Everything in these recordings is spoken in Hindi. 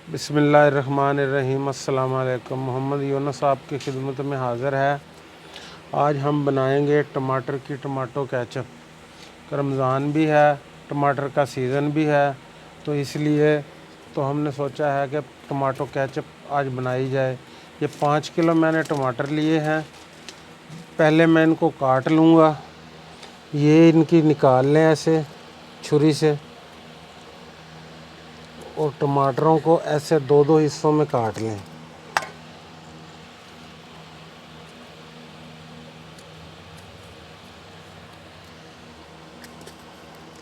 बिस्मिल्लाहिर्रहमानिर्रहीम। अस्सलाम वालेकुम। मोहम्मद यूनुस आपकी खिदमत में हाज़िर है। आज हम बनाएंगे टमाटर की टमाटो केचप। रमज़ान भी है, टमाटर का सीज़न भी है, तो इसलिए हमने सोचा है कि टमाटो केचप आज बनाई जाए। ये 5 किलो मैंने टमाटर लिए हैं। पहले मैं इनको काट लूँगा। ये इनकी निकाल लें ऐसे छुरी से, और टमाटरों को ऐसे दो दो हिस्सों में काट लें।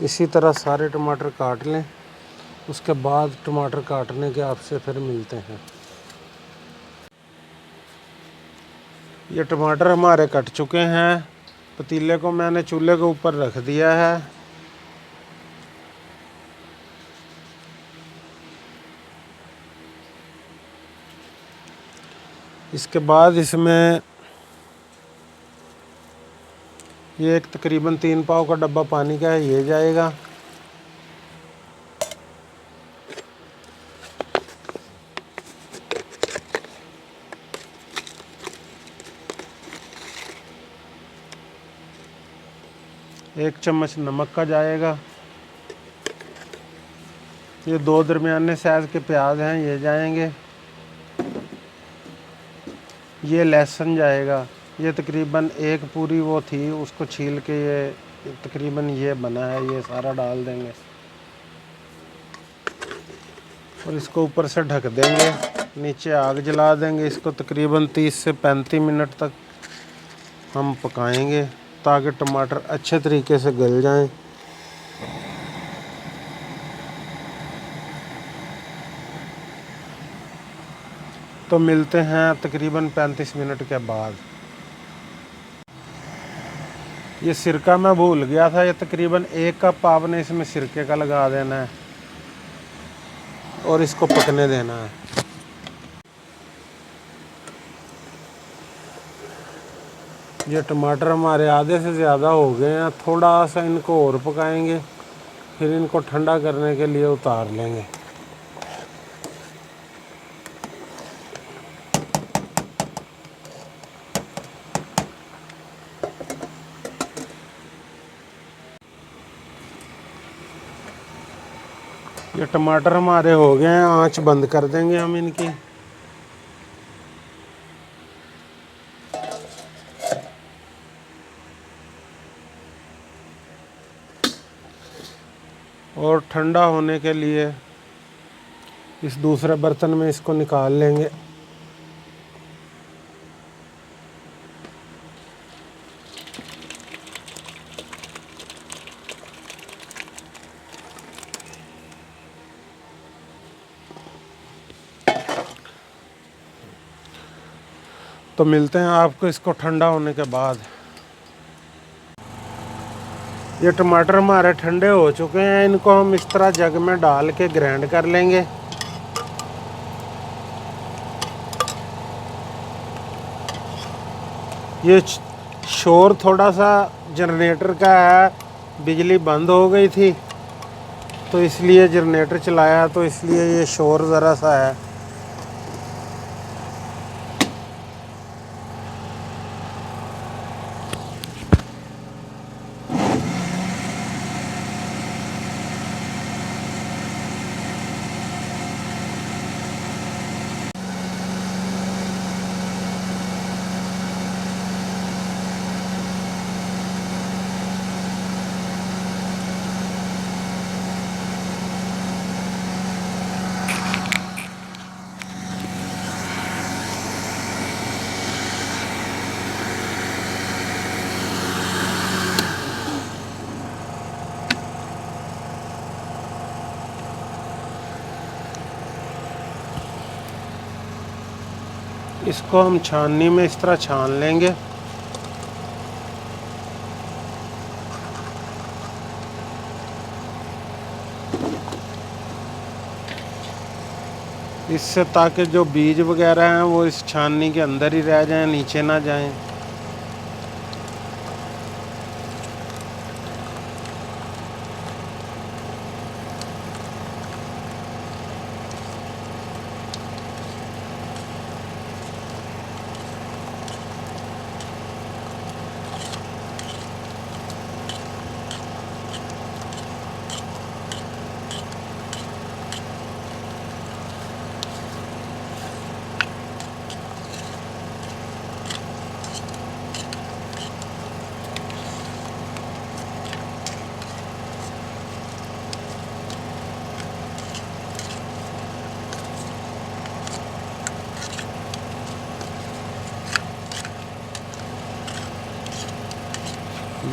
इसी तरह सारे टमाटर काट लें। उसके बाद टमाटर काटने के आपसे फिर मिलते हैं। ये टमाटर हमारे कट चुके हैं। पतीले को मैंने चूल्हे के ऊपर रख दिया है। इसके बाद इसमें ये एक तकरीबन 3 पाव का डब्बा पानी का है, ये जाएगा। एक चम्मच नमक का जाएगा। ये 2 दरमियाने साइज़ के प्याज हैं, ये जाएंगे। ये लहसुन जाएगा। ये तकरीबन एक पूरी वो थी, उसको छील के ये तकरीबन ये बना है, ये सारा डाल देंगे और इसको ऊपर से ढक देंगे। नीचे आग जला देंगे। इसको तकरीबन 30 से 35 मिनट तक हम पकाएंगे ताकि टमाटर अच्छे तरीके से गल जाएं। तो मिलते हैं तकरीबन 35 मिनट के बाद। ये सिरका मैं भूल गया था, ये तकरीबन 1 कप आपने इसमें सिरके का लगा देना है और इसको पकने देना है। ये टमाटर हमारे आधे से ज़्यादा हो गए हैं। थोड़ा सा इनको और पकाएंगे, फिर इनको ठंडा करने के लिए उतार लेंगे। ये टमाटर हमारे हो गए हैं। आंच बंद कर देंगे हम इनकी। और ठंडा होने के लिए इस दूसरे बर्तन में इसको निकाल लेंगे। तो मिलते हैं आपको इसको ठंडा होने के बाद। ये टमाटर हमारे ठंडे हो चुके हैं। इनको हम इस तरह जग में डाल के ग्राइंड कर लेंगे। ये शोर थोड़ा सा जनरेटर का है, बिजली बंद हो गई थी तो इसलिए जनरेटर चलाया, तो इसलिए ये शोर ज़रा सा है। इसको हम छाननी में इस तरह छान लेंगे। इससे ताकि जो बीज वगैरह हैं वो इस छाननी के अंदर ही रह जाएं, नीचे ना जाएं।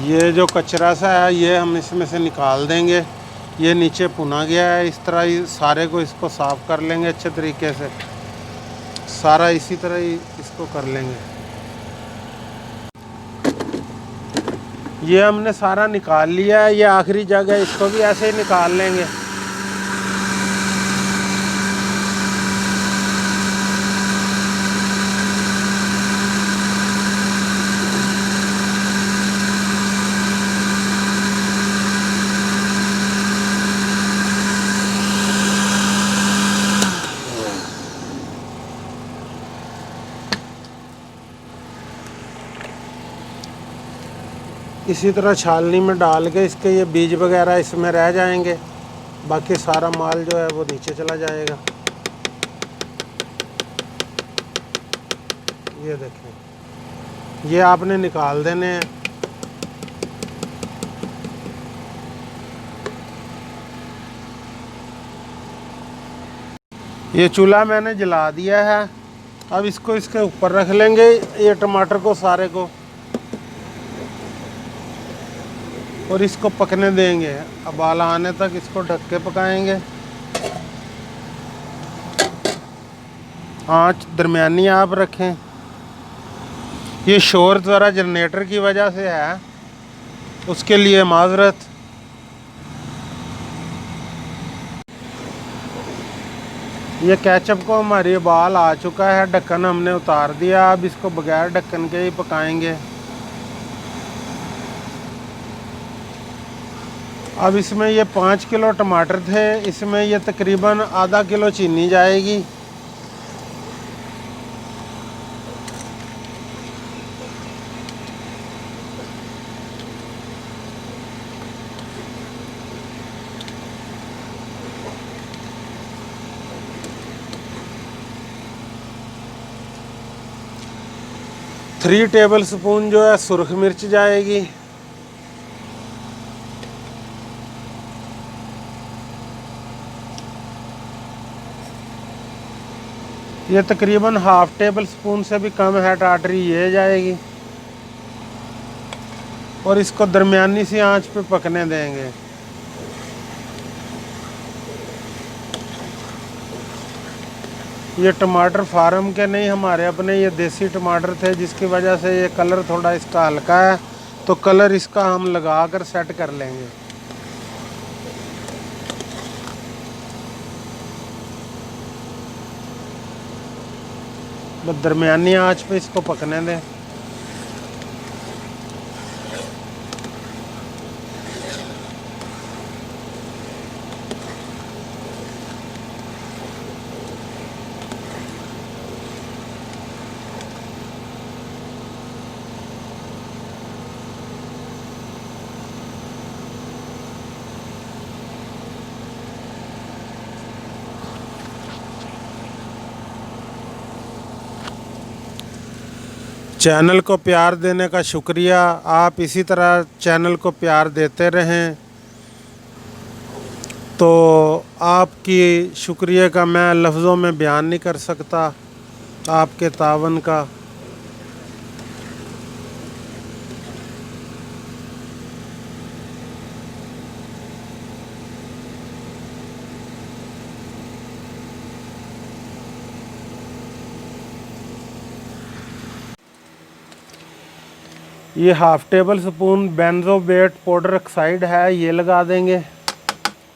ये जो कचरा सा है ये हम इसमें से निकाल देंगे। ये नीचे भुना गया है, इस तरह ही सारे को इसको साफ़ कर लेंगे अच्छे तरीके से। सारा इसी तरह ही इसको कर लेंगे। ये हमने सारा निकाल लिया है। ये आखिरी जगह, इसको भी ऐसे ही निकाल लेंगे। इसी तरह छालनी में डाल के इसके ये बीज वगैरह इसमें रह जाएंगे, बाकी सारा माल जो है वो नीचे चला जाएगा। ये देखें, ये आपने निकाल देने हैं। ये चूल्हा मैंने जला दिया है। अब इसको इसके ऊपर रख लेंगे, ये टमाटर को सारे को, और इसको पकने देंगे। अब आला आने तक इसको ढक के पकाएंगे। आँच दरमियानी आप रखें। ये शोर ज़रा जनरेटर की वजह से है, उसके लिए माजरत। ये केचप को हमारी उबाल आ चुका है, ढक्कन हमने उतार दिया। अब इसको बगैर ढक्कन के ही पकाएंगे। अब इसमें ये 5 किलो टमाटर थे, इसमें ये तकरीबन आधा किलो चीनी जाएगी। थ्री टेबल स्पून जो है सुरख मिर्च जाएगी। ये तकरीबन हाफ टेबल स्पून से भी कम है टाटरी, ये जाएगी। और इसको दरमियानी सी आंच पे पकने देंगे। ये टमाटर फार्म के नहीं, हमारे अपने ये देसी टमाटर थे, जिसकी वजह से ये कलर थोड़ा इसका हल्का है, तो कलर इसका हम लगा कर सेट कर लेंगे। बस दरमियानी आंच पे इसको पकने दें। चैनल को प्यार देने का शुक्रिया। आप इसी तरह चैनल को प्यार देते रहें, तो आपकी शुक्रिया का मैं लफ्ज़ों में बयान नहीं कर सकता, आपके तावन का। ये half table spoon benzoate powder oxide है, ये लगा देंगे।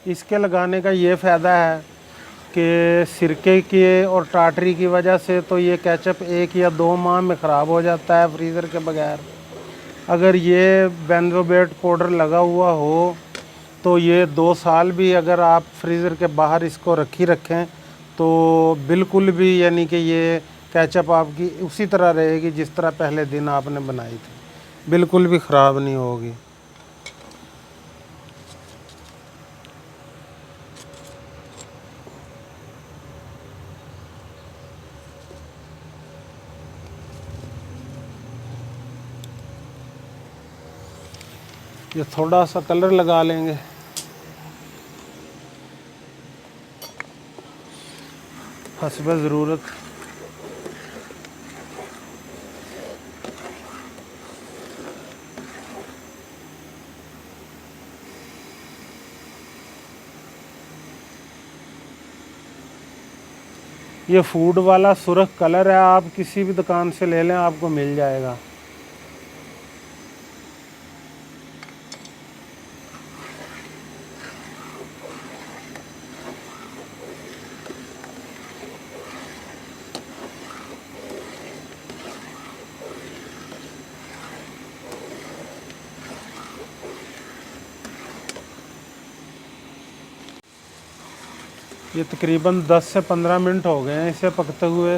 इसके लगाने का ये फ़ायदा है कि सिरके के और टाटरी की वजह से तो ये केचप 1 या 2 माह में ख़राब हो जाता है फ्रीज़र के बगैर। अगर ये बेंजोएट पाउडर लगा हुआ हो तो ये 2 साल भी अगर आप फ्रीज़र के बाहर इसको रखें तो बिल्कुल भी, यानी कि ये केचप आपकी उसी तरह रहेगी जिस तरह पहले दिन आपने बनाई थी, बिल्कुल भी ख़राब नहीं होगी। ये थोड़ा सा कलर लगा लेंगे। हस्ब ज़रूरत। ये फूड वाला सुर्ख कलर है, आप किसी भी दुकान से ले लें आपको मिल जाएगा। ये तकरीबन 10 से 15 मिनट हो गए हैं इसे पकते हुए।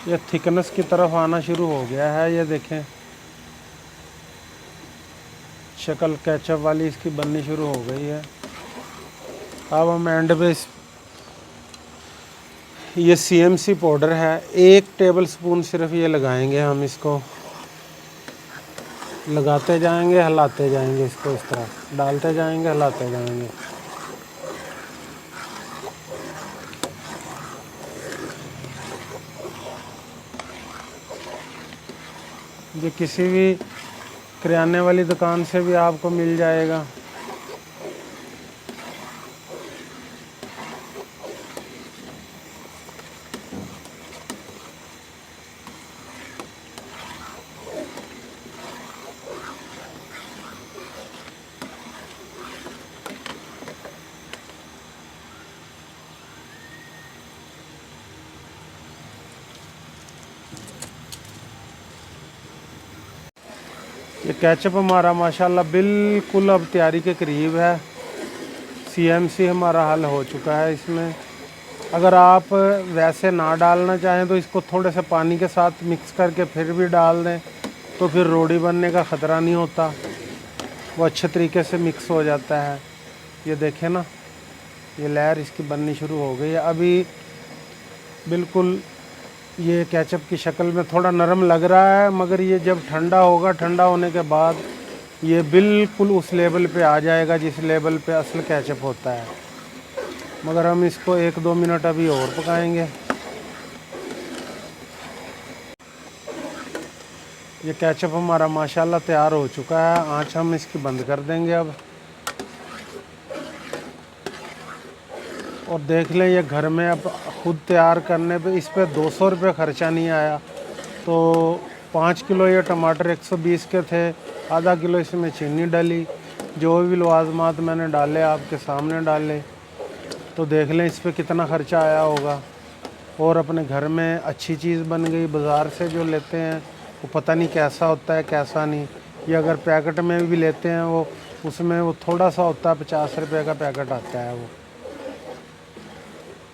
ये थिकनेस की तरफ आना शुरू हो गया है। ये देखें शक्ल केचप वाली इसकी बननी शुरू हो गई है। अब हम एंड पे ये CMC पाउडर है, 1 टेबल स्पून सिर्फ ये लगाएंगे हम। इसको लगाते जाएंगे, हिलाते जाएंगे, इसको इस तरह डालते जाएंगे, हिलाते जाएंगे। ये किसी भी किराने वाली दुकान से भी आपको मिल जाएगा। ये केचप हमारा माशाल्लाह बिल्कुल अब तैयारी के करीब है। CMC हमारा हल हो चुका है इसमें। अगर आप वैसे ना डालना चाहें तो इसको थोड़े से पानी के साथ मिक्स करके फिर भी डाल दें, तो फिर रोटी बनने का ख़तरा नहीं होता, वो अच्छे तरीके से मिक्स हो जाता है। ये देखें ना, ये लेयर इसकी बननी शुरू हो गई है। अभी बिल्कुल ये केचप की शक्ल में थोड़ा नरम लग रहा है, मगर ये जब ठंडा होगा, ठंडा होने के बाद ये बिल्कुल उस लेवल पे आ जाएगा जिस लेवल पे असल केचप होता है। मगर हम इसको 1-2 मिनट अभी और पकाएंगे। ये केचप हमारा माशाल्लाह तैयार हो चुका है। आँच हम इसकी बंद कर देंगे अब। और देख लें ये घर में अब खुद तैयार करने पे इस पे 200 रुपये ख़र्चा नहीं आया। तो 5 किलो ये टमाटर 120 के थे, आधा किलो इसमें चीनी डाली, जो भी लवाजमात मैंने डाले आपके सामने डाले। तो देख लें इस पे कितना ख़र्चा आया होगा। और अपने घर में अच्छी चीज़ बन गई। बाज़ार से जो लेते हैं वो पता नहीं कैसा होता है कैसा नहीं। ये अगर पैकेट में भी लेते हैं वो उसमें वो थोड़ा सा होता है, 50 रुपये का पैकेट आता है वो।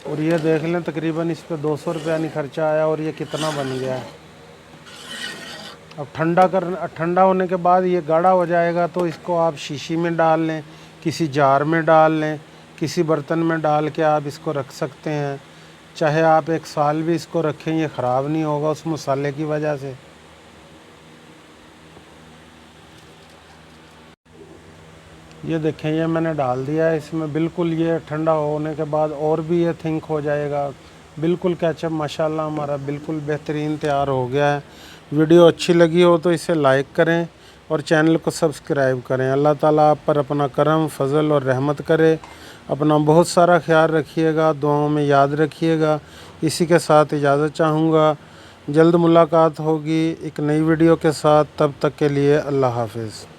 और ये देख लें तकरीबन इस पे 200 रुपया नहीं खर्चा आया और ये कितना बन गया है। अब ठंडा होने के बाद ये गाढ़ा हो जाएगा, तो इसको आप शीशी में डाल लें, किसी जार में डाल लें, किसी बर्तन में डाल के आप इसको रख सकते हैं। चाहे आप 1 साल भी इसको रखें, ये ख़राब नहीं होगा उस मसाले की वजह से। ये देखें ये मैंने डाल दिया है इसमें। बिल्कुल ये ठंडा होने के बाद और भी ये थिंक हो जाएगा। बिल्कुल केचप माशाल्लाह हमारा बिल्कुल बेहतरीन तैयार हो गया है। वीडियो अच्छी लगी हो तो इसे लाइक करें और चैनल को सब्सक्राइब करें। अल्लाह ताला आप पर अपना करम, फजल और रहमत करे। अपना बहुत सारा ख्याल रखिएगा, दुआओं में याद रखिएगा। इसी के साथ इजाज़त चाहूँगा। जल्द मुलाकात होगी एक नई वीडियो के साथ। तब तक के लिए अल्लाह हाफिज़।